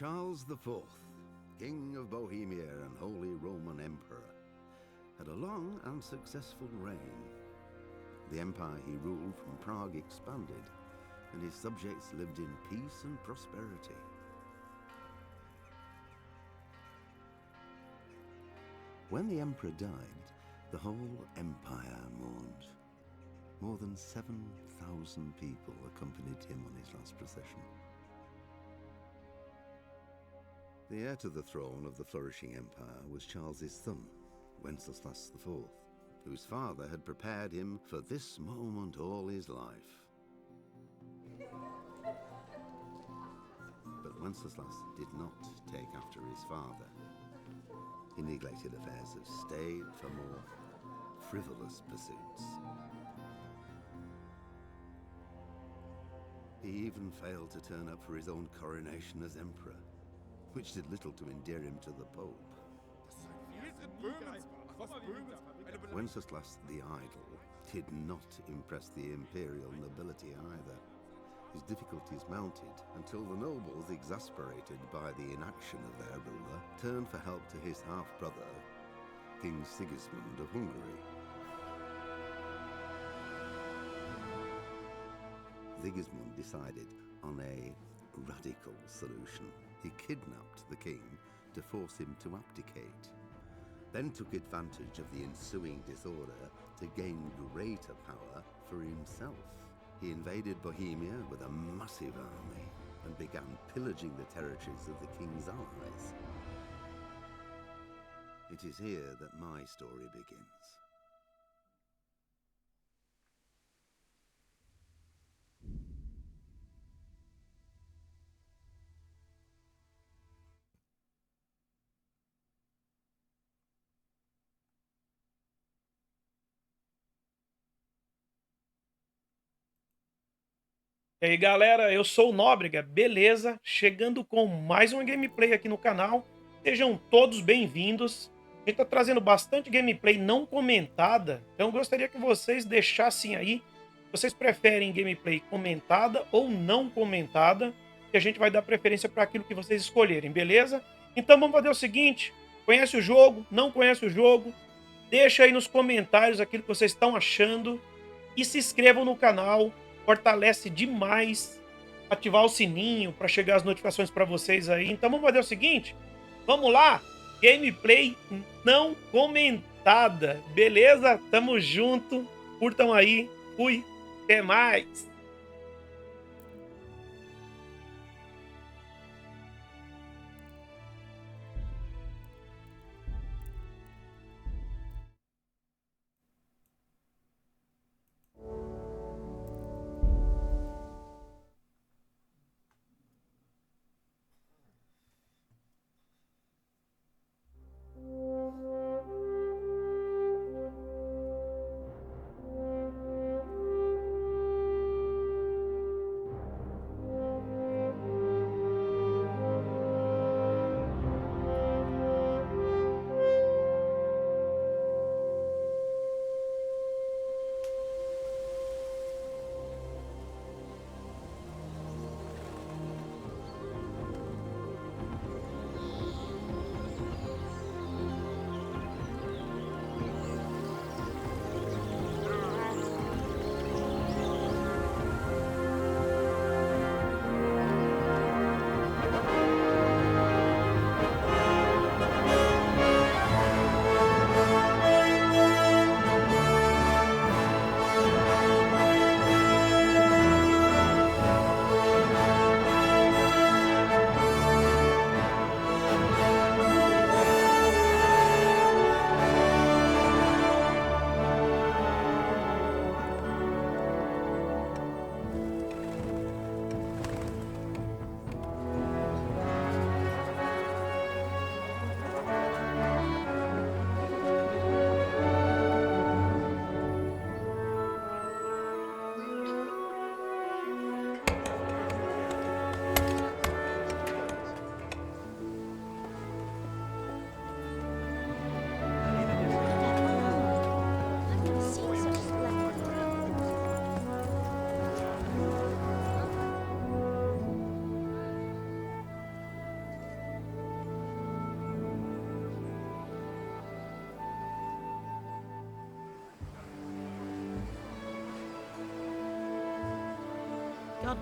Charles IV, King of Bohemia and Holy Roman Emperor, had a long and successful reign. The empire he ruled from Prague expanded, and his subjects lived in peace and prosperity. When the emperor died, the whole empire mourned. More than 7,000 people accompanied him on his last procession. The heir to the throne of the flourishing empire was Charles's son, Wenceslas IV, whose father had prepared him for this moment all his life. But Wenceslas did not take after his father. He neglected affairs of state for more frivolous pursuits. He even failed to turn up for his own coronation as emperor, which did little to endear him to the Pope. Wenceslas the Idle did not impress the imperial nobility either. His difficulties mounted until the nobles, exasperated by the inaction of their ruler, turned for help to his half-brother, King Sigismund of Hungary. Sigismund decided on a radical solution. He kidnapped the king to force him to abdicate, then took advantage of the ensuing disorder to gain greater power for himself. He invaded Bohemia with a massive army and began pillaging the territories of the king's allies. It is here that my story begins. E aí galera, eu sou o Nóbrega, beleza? Chegando com mais uma gameplay aqui no canal. Sejam todos bem-vindos. A gente tá trazendo bastante gameplay não comentada, então eu gostaria que vocês deixassem aí. Vocês preferem gameplay comentada ou não comentada? Que a gente vai dar preferência para aquilo que vocês escolherem, beleza? Então vamos fazer o seguinte: conhece o jogo? Não conhece o jogo? Deixa aí nos comentários aquilo que vocês estão achando e se inscrevam no canal. Fortalece demais ativar o sininho para chegar as notificações para vocês aí. Então vamos fazer o seguinte, vamos lá, gameplay não comentada, beleza? Tamo junto, curtam aí, fui, até mais.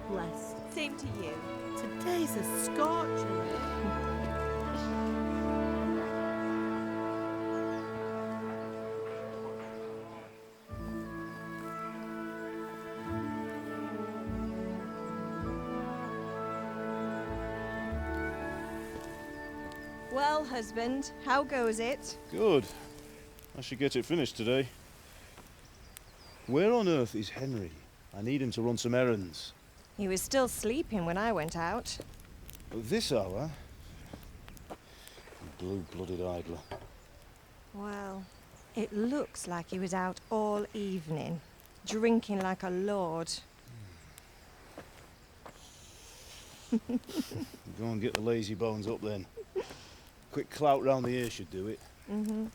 blessed. Same to you. Today's a scorcher. Well, husband, how goes it? Good. I should get it finished today. Where on earth is Henry? I need him to run some errands. He was still sleeping when I went out. At this hour? Blue-blooded idler. Well, it looks like he was out all evening, drinking like a lord. Go and get the lazy bones up then. Quick clout round the ear should do it. Mm-hmm.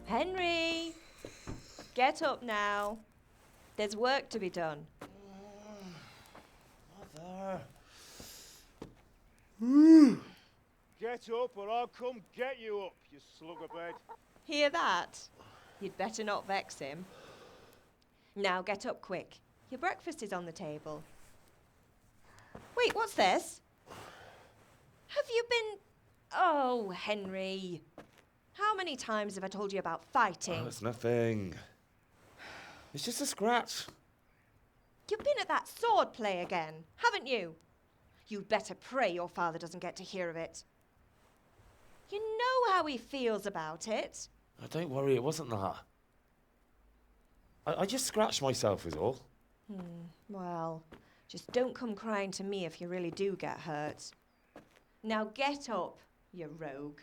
Henry! Get up now. There's work to be done. Mother. Get up or I'll come get you up, you sluggerbed. Hear that? You'd better not vex him. Now get up quick. Your breakfast is on the table. Wait, what's this? Have you been... Oh, Henry. How many times have I told you about fighting? Oh, it's nothing. It's just a scratch. You've been at that sword play again, haven't you? You'd better pray your father doesn't get to hear of it. You know how he feels about it. Oh, don't worry, it wasn't that. I just scratched myself is all. Well, just don't come crying to me if you really do get hurt. Now get up, you rogue.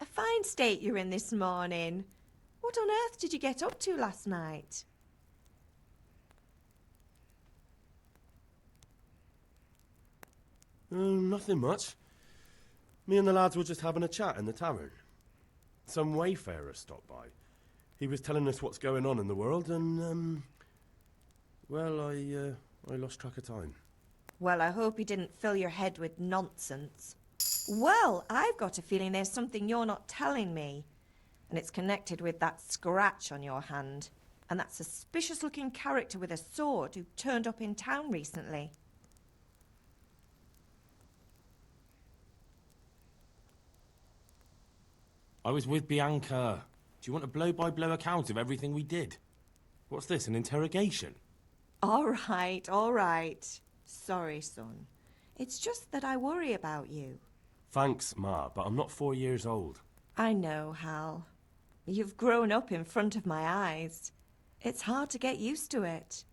A fine state you're in this morning. What on earth did you get up to last night? Nothing much. Me and the lads were just having a chat in the tavern. Some wayfarer stopped by. He was telling us what's going on in the world and, well, I lost track of time. Well, I hope he didn't fill your head with nonsense. Well, I've got a feeling there's something you're not telling me. And it's connected with that scratch on your hand. And that suspicious-looking character with a sword who turned up in town recently. I was with Bianca. Do you want a blow-by-blow account of everything we did? What's this, an interrogation? All right. Sorry, son. It's just that I worry about you. Thanks, Ma, but I'm not 4 years old. I know, Hal. You've grown up in front of my eyes. It's hard to get used to it.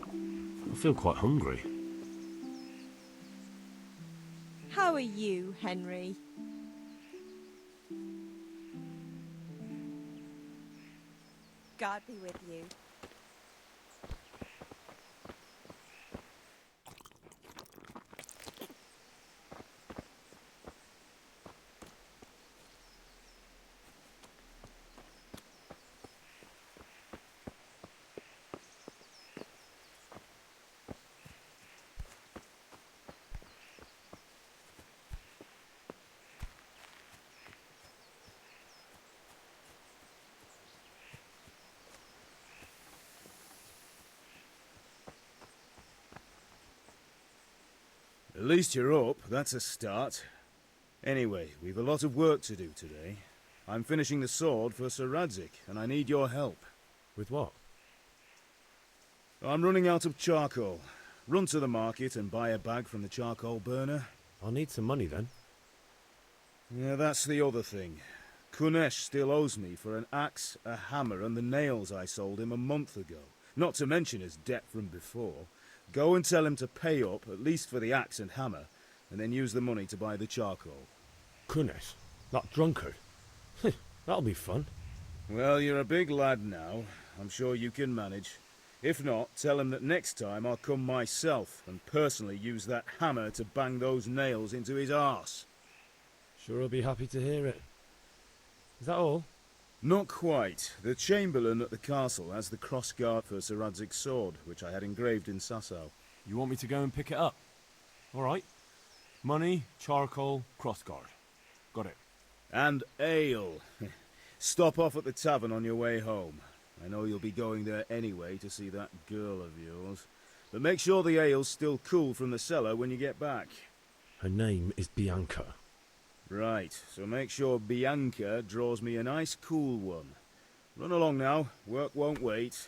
I feel quite hungry. How are you, Henry? God be with you. At least you're up, that's a start. Anyway, we've a lot of work to do today. I'm finishing the sword for Sir Radzig, and I need your help. With what? I'm running out of charcoal. Run to the market and buy a bag from the charcoal burner. I'll need some money then. Yeah, that's the other thing. Kunesh still owes me for an axe, a hammer, and the nails I sold him a month ago. Not to mention his debt from before. Go and tell him to pay up, at least for the axe and hammer, and then use the money to buy the charcoal. Kunesh? That drunkard? That'll be fun. Well, you're a big lad now. I'm sure you can manage. If not, tell him that next time I'll come myself and personally use that hammer to bang those nails into his arse. Sure I'll be happy to hear it. Is that all? Not quite. The Chamberlain at the castle has the crossguard for Sir Radzig's sword, which I had engraved in Sasau. You want me to go and pick it up? All right. Money, charcoal, crossguard. Got it. And ale. Stop off at the tavern on your way home. I know you'll be going there anyway to see that girl of yours. But make sure the ale's still cool from the cellar when you get back. Her name is Bianca. Right, so make sure Bianca draws me a nice cool one. Run along now, work won't wait.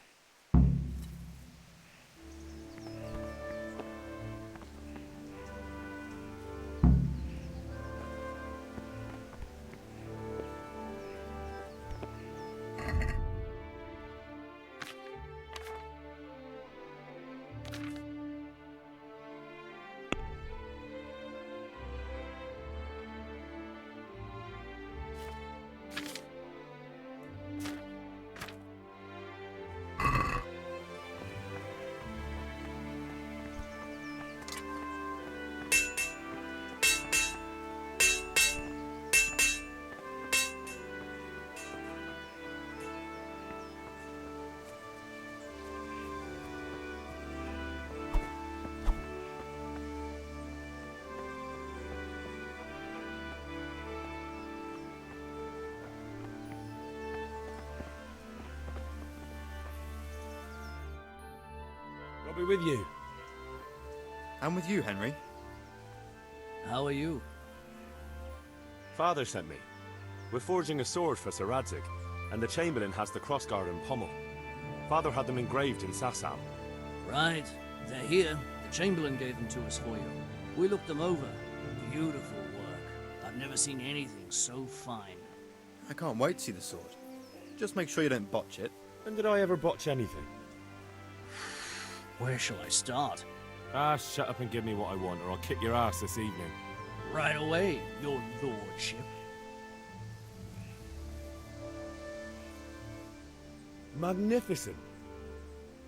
I'll be with you. I'm with you, Henry. How are you? Father sent me. We're forging a sword for Sir Radzig, and the Chamberlain has the crossguard and pommel. Father had them engraved in Sasau. Right. They're here. The Chamberlain gave them to us for you. We looked them over. Beautiful work. I've never seen anything so fine. I can't wait to see the sword. Just make sure you don't botch it. When did I ever botch anything? Where shall I start? Ah, shut up and give me what I want, or I'll kick your ass this evening. Right away, your lordship. Magnificent.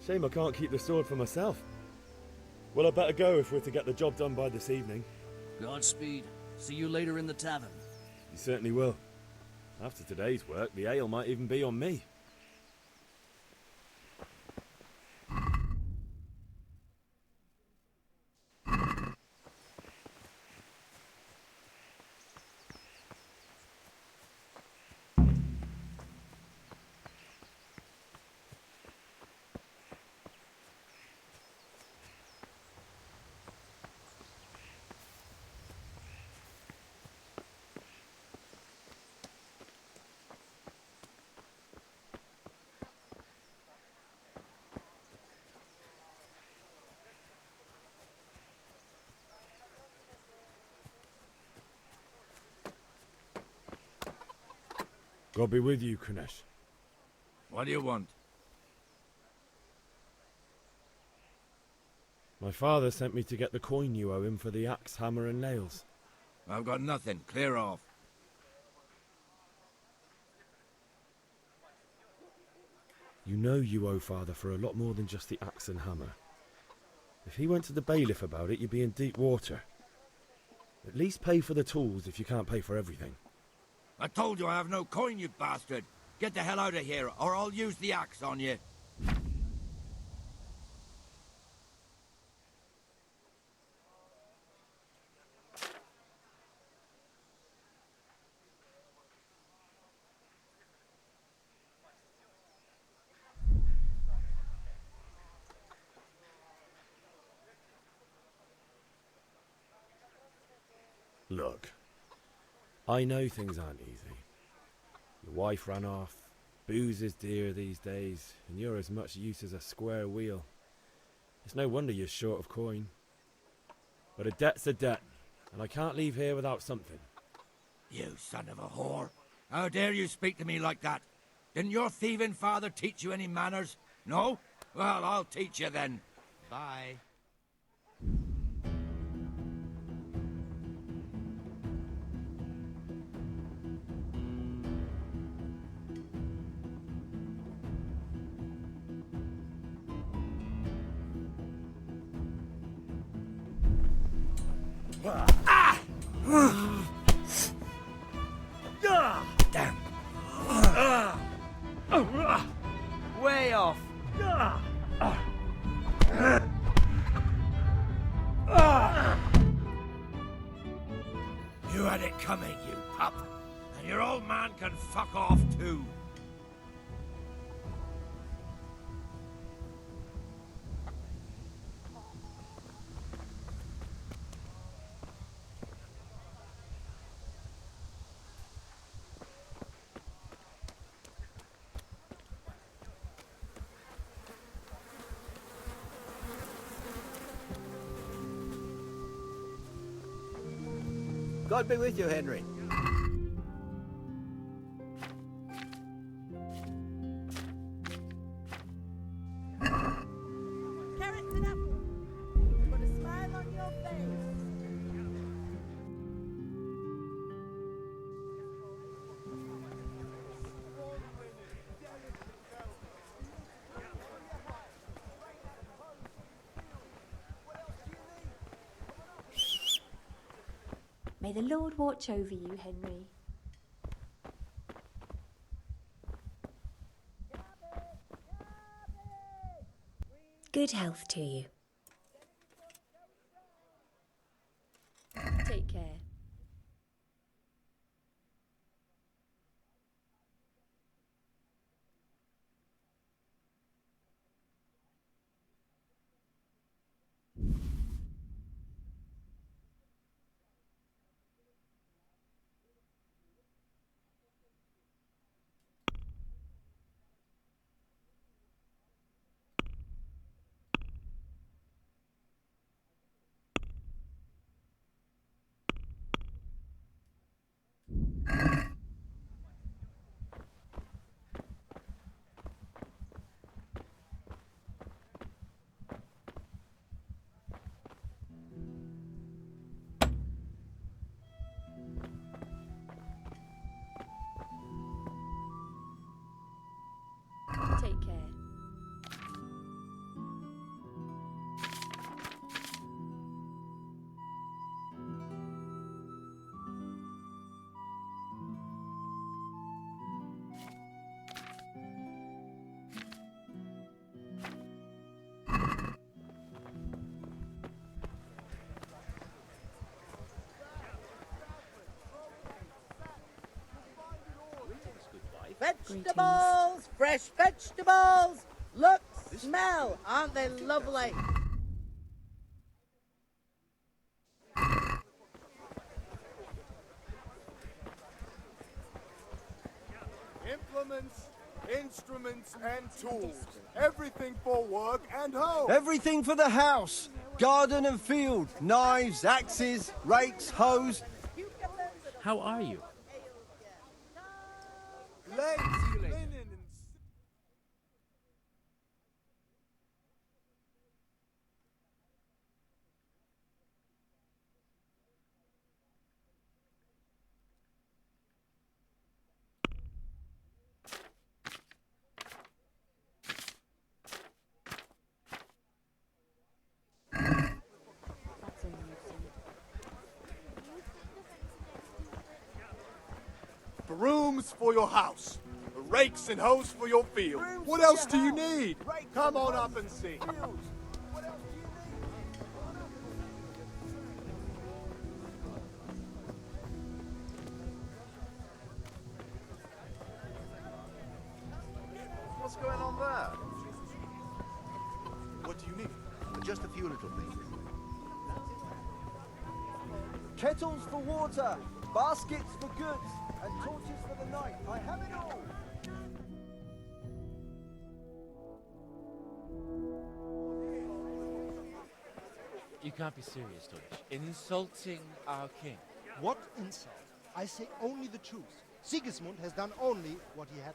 Shame I can't keep the sword for myself. Well, I better go if we're to get the job done by this evening. Godspeed. See you later in the tavern. You certainly will. After today's work, the ale might even be on me. God be with you, Kunesh. What do you want? My father sent me to get the coin you owe him for the axe, hammer and nails. I've got nothing. Clear off. You know you owe father for a lot more than just the axe and hammer. If he went to the bailiff about it, you'd be in deep water. At least pay for the tools if you can't pay for everything. I told you I have no coin, you bastard. Get the hell out of here, or I'll use the axe on you. Look, I know things aren't easy. Your wife ran off, booze is dear these days, and you're as much use as a square wheel. It's no wonder you're short of coin. But a debt's a debt, and I can't leave here without something. You son of a whore. How dare you speak to me like that? Didn't your thieving father teach you any manners? No? Well, I'll teach you then. Bye. Damn. Way off. You had it coming, you pup. And your old man can fuck off too. God be with you, Henry. Carrots and apples. Put a smile on your face. May the Lord watch over you, Henry. Good health to you. Take care. Take care. Vegetables! Fresh vegetables! Look, smell! Aren't they lovely? Implements, instruments and tools. Everything for work and home. Everything for the house. Garden and field. Knives, axes, rakes, hoes. How are you? Legs, linen and... brooms for your house, the rakes and hoes for your field. What else do you need? Come on up and see. What's going on there? What do you need? Just a few little things. Kettles for water, baskets for goods, and torches for the night. I have it all. You can't be serious, Deutsch. Insulting our king. What insult? I say only the truth. Sigismund has done only what he had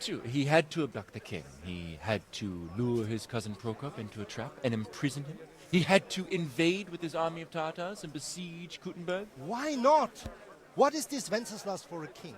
to. He had to abduct the king. He had to lure his cousin Prokop into a trap and imprison him. He had to invade with his army of Tatars and besiege Kuttenberg. Why not? What is this Wenceslas for a king?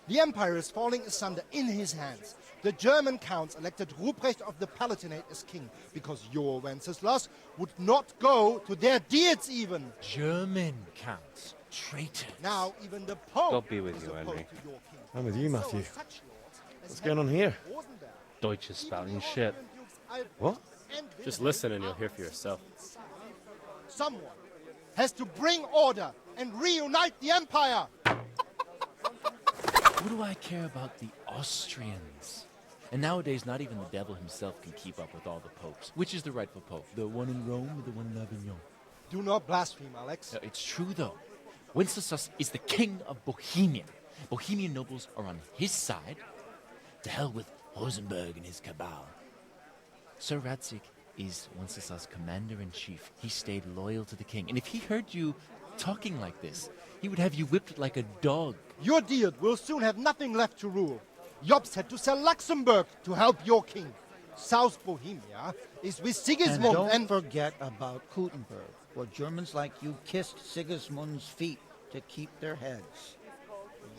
The empire is falling asunder in his hands. The German counts elected Ruprecht of the Palatinate as king because your Wenceslas would not go to their deeds even. German counts. Traitors. Now even the Pope God be with is you, opposed Henry. to your king. I'm with you, Matthew. So such lords as What's going on here? Rosenberg, Deutsch is spouting shit. What? Just listen and you'll hear for yourself. someone has to bring order and reunite the empire. What do I care about the Austrians? And nowadays, not even the devil himself can keep up with all the popes. Which is the rightful pope? The one in Rome or the one in Avignon? Do not blaspheme, Alex. No, it's true, though. Wenceslas is the king of Bohemia. Bohemian nobles are on his side. To hell with Rosenberg and his cabal. Sir Radzig is Wenceslas' commander-in-chief. He stayed loyal to the king. And if he heard you talking like this, he would have you whipped like a dog. Your deed will soon have nothing left to rule. Jobst had to sell Luxembourg to help your king. South Bohemia is with Sigismund and don't forget about Kuttenberg, where Germans like you kissed Sigismund's feet to keep their heads.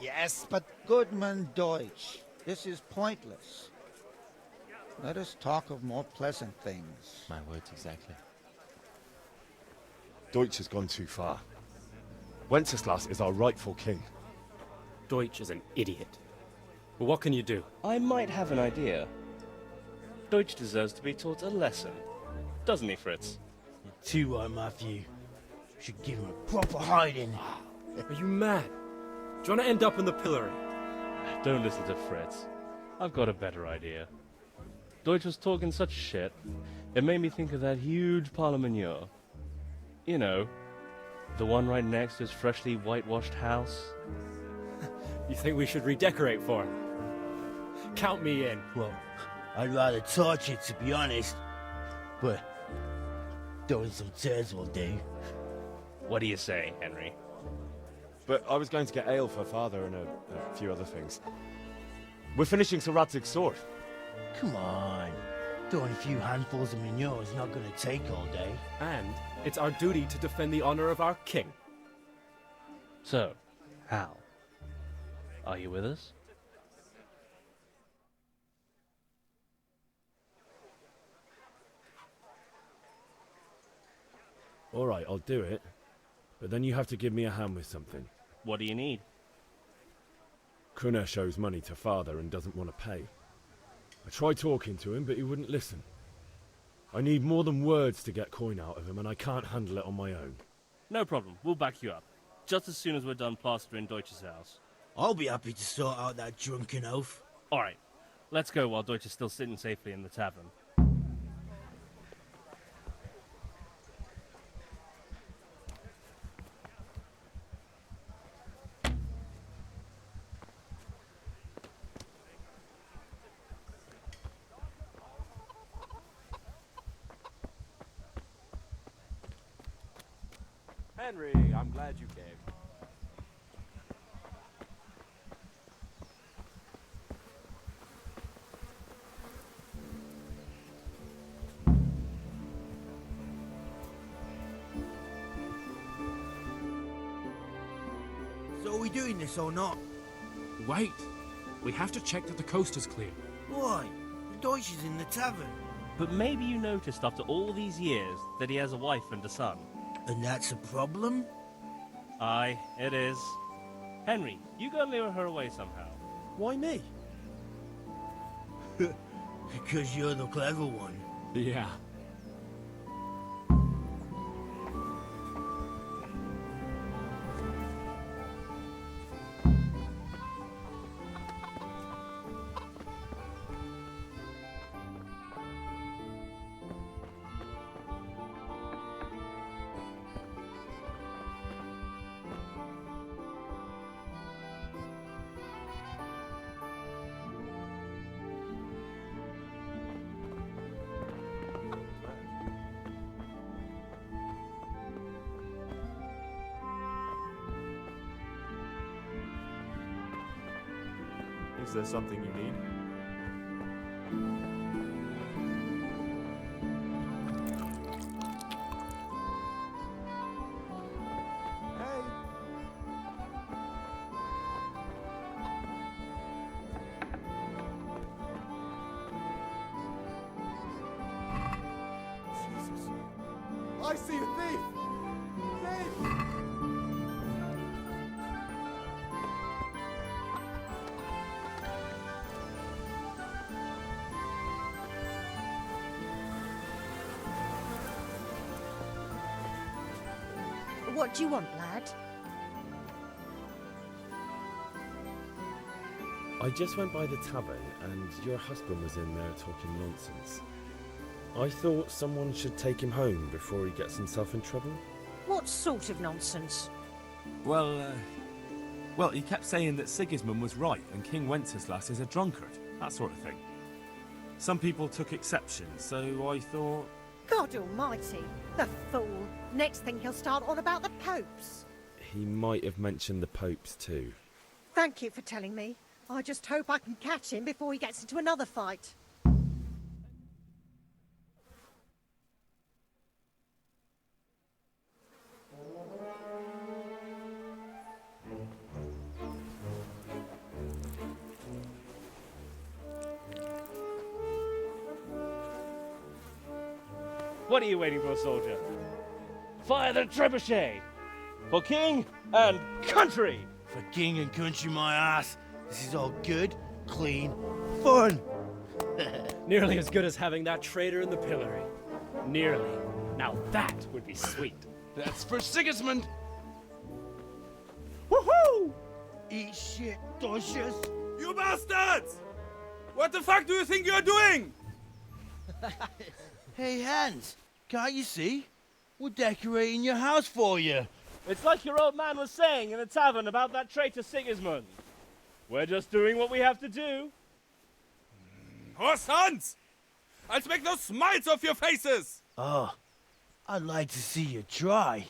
Yes, but... Goodman Deutsch, this is pointless. Let us talk of more pleasant things. My words exactly. Deutsch has gone too far. Wenceslas is our rightful king. Deutsch is an idiot. But what can you do? I might have an idea. Deutsch deserves to be taught a lesson. Doesn't he, Fritz? You're too right, Matthew. Should give him a proper hiding. Are you mad? Do you want to end up in the pillory? Don't listen to Fritz. I've got a better idea. Deutsch was talking such shit, it made me think of that huge parliament. You know, the one right next to his freshly whitewashed house. You think we should redecorate for him? Count me in. Well, I'd rather torch it, to be honest. But throwing some tears will do. What do you say, Henry? But I was going to get ale for father and a few other things. We're finishing Sir Radzig's sword. Come on. Throwing a few handfuls of manure is not going to take all day. And it's our duty to defend the honor of our king. So, Hal, are you with us? All right, I'll do it. But then you have to give me a hand with something. What do you need? Kunesh owes money to father and doesn't want to pay. I tried talking to him, but he wouldn't listen. I need more than words to get coin out of him, and I can't handle it on my own. No problem. We'll back you up. Just as soon as we're done plastering Deutsch's house. I'll be happy to sort out that drunken oaf. All right. Let's go while Deutsch is still sitting safely in the tavern. Henry, I'm glad you came. So are we doing this or not? Wait. We have to check that the coast is clear. Why? The Deutsch is in the tavern. But maybe you noticed after all these years that he has a wife and a son. And that's a problem? Aye, it is. Henry, you gotta lure her away somehow. Why me? Because you're the clever one. Yeah. Is there something you need? Jesus. I see a thief! Thief! What do you want, lad? I just went by the tavern and your husband was in there talking nonsense. I thought someone should take him home before he gets himself in trouble. What sort of nonsense? Well, he kept saying that Sigismund was right and King Wenceslas is a drunkard, that sort of thing. Some people took exception, so I thought... God almighty, the fool. Next thing he'll start on about the popes. He might have mentioned the popes too. Thank you for telling me. I just hope I can catch him before he gets into another fight. What are you waiting for, soldier? Fire the trebuchet! For king and country! For king and country, my ass. This is all good, clean, fun. Nearly as good as having that traitor in the pillory. Nearly. Now that would be sweet. That's for Sigismund. Woohoo! Eat shit, Docious. You bastards! What the fuck do you think you're doing? Hey, Hans, can't you see? We're decorating your house for you. It's like your old man was saying in the tavern about that traitor Sigismund. We're just doing what we have to do. Horse Hans! I'll make those smiles off your faces! Oh, I'd like to see you try.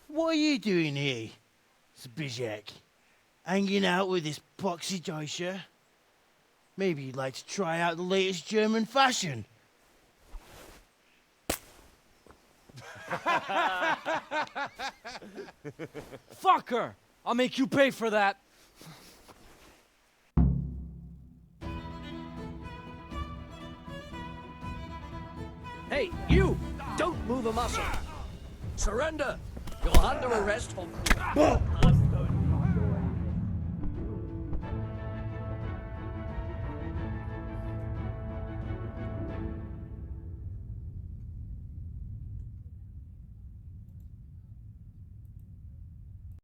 What are you doing here, Zbyszek? Hanging out with this poxy Deutscher? Maybe you'd like to try out the latest German fashion. Fuck her! I'll make you pay for that. Hey, you! Don't move a muscle. Surrender! You're under arrest for...